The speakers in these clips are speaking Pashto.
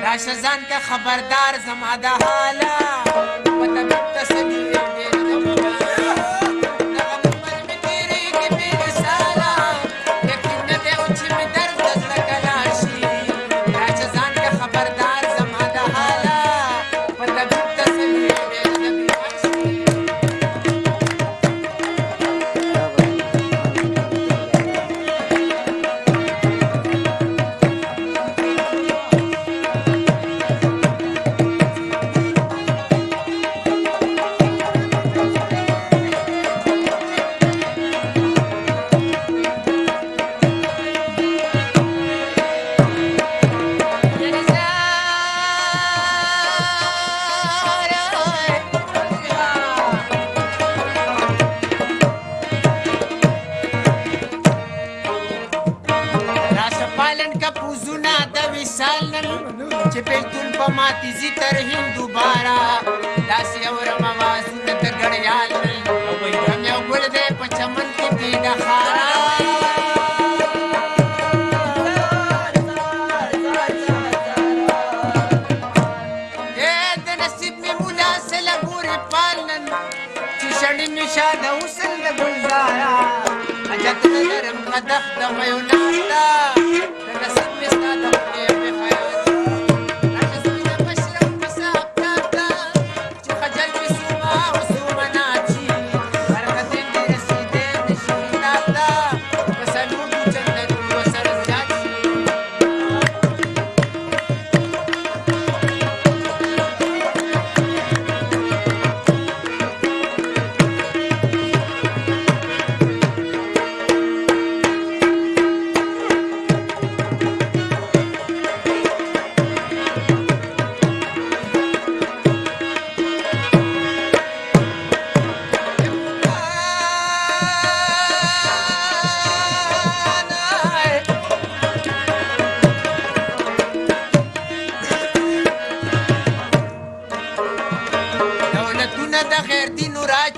راشه ځان که خبردار زما د حاله په طبیب تسلي ډېر دغه عمر مې تېرېږي بې مثاله یقین نه دی چې مې درد د زړه که لاړ شي راشه ځان که خبردار زما د حاله په طبیب تسلي ډېر چې بیلتون په ماتې ځي تر هند دوباره داسې اورم اوازونه د ګړیال هم یو ګل دی په چمن کې دی د خاره د نصیب مې مولا سله ګورې پال نن چې شړې مې شاده وسل د ګلزاره حاجت نه لرم قدح د میو ناسته د نصیب مې ستا د خولې مې خیال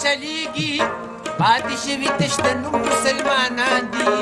چلیږي پاتې شوي تش د نوم مسلمانان دي